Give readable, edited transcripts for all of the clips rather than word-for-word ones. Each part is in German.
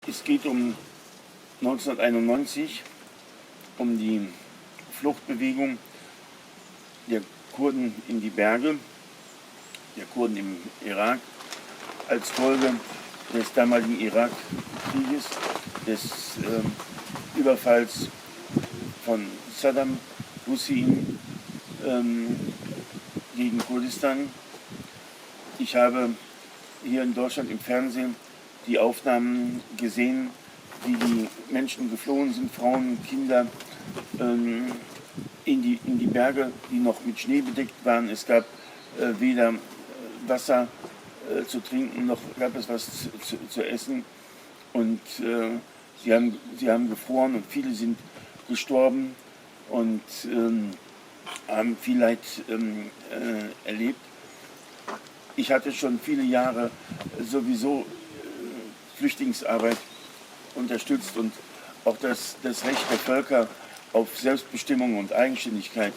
Es geht um 1991, um die Fluchtbewegung der Kurden in die Berge, der Kurden im Irak, als Folge des damaligen Irakkrieges, des Überfalls von Saddam Hussein gegen Kurdistan. Ich habe hier in Deutschland im Fernsehen die Aufnahmen gesehen, wie die Menschen geflohen sind, Frauen, Kinder, in die Berge, die noch mit Schnee bedeckt waren. Es gab weder Wasser zu trinken, noch gab es was zu essen. Und sie haben gefroren und viele sind gestorben und haben viel Leid erlebt. Ich hatte schon viele Jahre sowieso Flüchtlingsarbeit unterstützt und auch das Recht der Völker auf Selbstbestimmung und Eigenständigkeit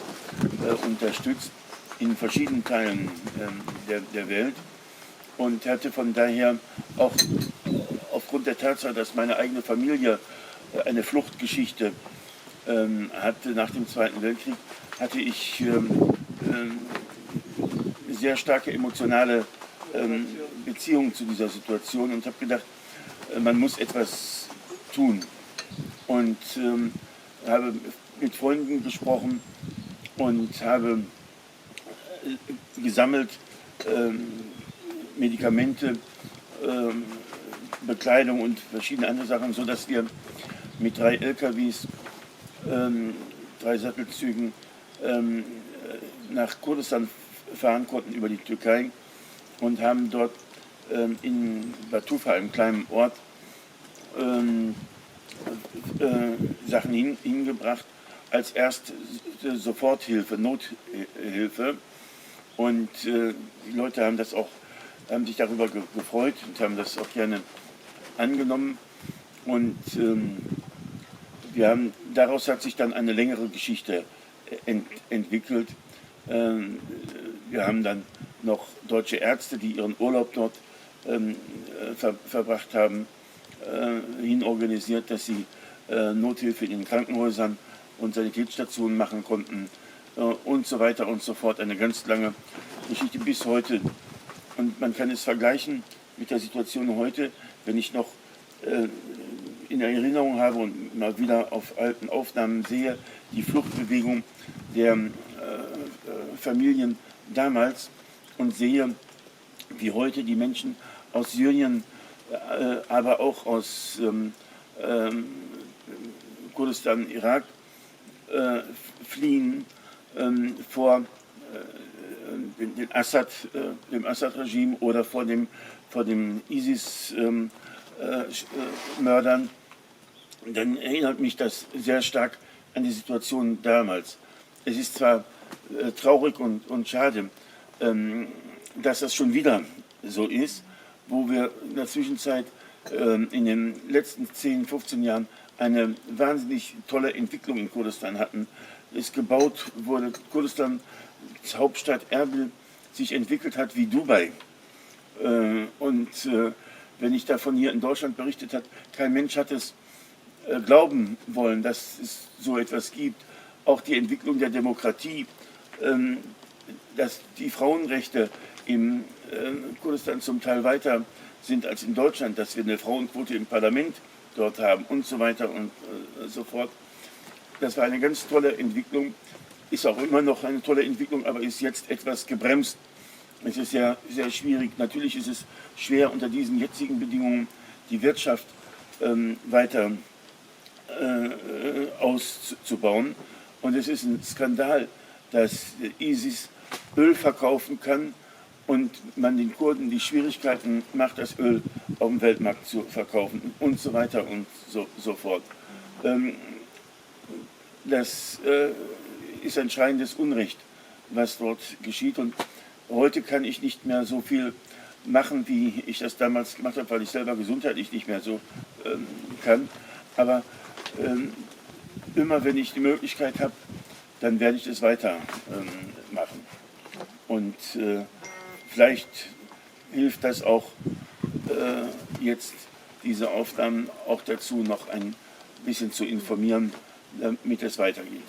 unterstützt in verschiedenen Teilen der Welt und hatte von daher auch aufgrund der Tatsache, dass meine eigene Familie eine Fluchtgeschichte hatte nach dem Zweiten Weltkrieg, hatte ich sehr starke emotionale Beziehung zu dieser Situation und habe gedacht, man muss etwas tun. Und habe mit Freunden gesprochen und habe gesammelt Medikamente, Bekleidung und verschiedene andere Sachen, sodass wir mit 3 LKWs, 3 Sattelzügen nach Kurdistan fahren konnten über die Türkei und haben dort in Batufa, einem kleinen Ort, Sachen hingebracht als erste Soforthilfe, Nothilfe. Und die Leute haben sich darüber gefreut und haben das auch gerne angenommen. Und daraus hat sich dann eine längere Geschichte entwickelt. Wir haben dann noch deutsche Ärzte, die ihren Urlaub dort verbracht haben, hinorganisiert, dass sie Nothilfe in den Krankenhäusern und Sanitätsstationen machen konnten und so weiter und so fort. Eine ganz lange Geschichte bis heute. Und man kann es vergleichen mit der Situation heute, wenn ich noch in Erinnerung habe und mal wieder auf alten Aufnahmen sehe, die Fluchtbewegung der Familien damals und sehe, wie heute die Menschen aus Syrien, aber auch aus Kurdistan, Irak fliehen vor dem Assad-Regime oder vor dem ISIS-Mördern, dann erinnert mich das sehr stark an die Situation damals. Es ist zwar traurig und schade, dass das schon wieder so ist, wo wir in der Zwischenzeit in den letzten 10, 15 Jahren eine wahnsinnig tolle Entwicklung in Kurdistan hatten. Es gebaut wurde, Kurdistans Hauptstadt Erbil sich entwickelt hat wie Dubai. Und wenn ich davon hier in Deutschland berichtet habe, kein Mensch hat es glauben wollen, dass es so etwas gibt. Auch die Entwicklung der Demokratie, dass die Frauenrechte im Kurdistan zum Teil weiter sind als in Deutschland, dass wir eine Frauenquote im Parlament dort haben und so weiter und so fort. Das war eine ganz tolle Entwicklung, ist auch immer noch eine tolle Entwicklung, aber ist jetzt etwas gebremst. Es ist sehr, sehr schwierig. Natürlich ist es schwer, unter diesen jetzigen Bedingungen die Wirtschaft weiter auszubauen. Und es ist ein Skandal, dass ISIS Öl verkaufen kann und man den Kurden die Schwierigkeiten macht, das Öl auf dem Weltmarkt zu verkaufen und so weiter und so fort. Das ist ein schreiendes Unrecht, was dort geschieht. Und heute kann ich nicht mehr so viel machen, wie ich das damals gemacht habe, weil ich selber gesundheitlich nicht mehr so kann. Aber immer wenn ich die Möglichkeit habe, dann werde ich es weiter machen. Und vielleicht hilft das auch jetzt diese Aufnahmen auch dazu noch ein bisschen zu informieren, damit es weitergeht.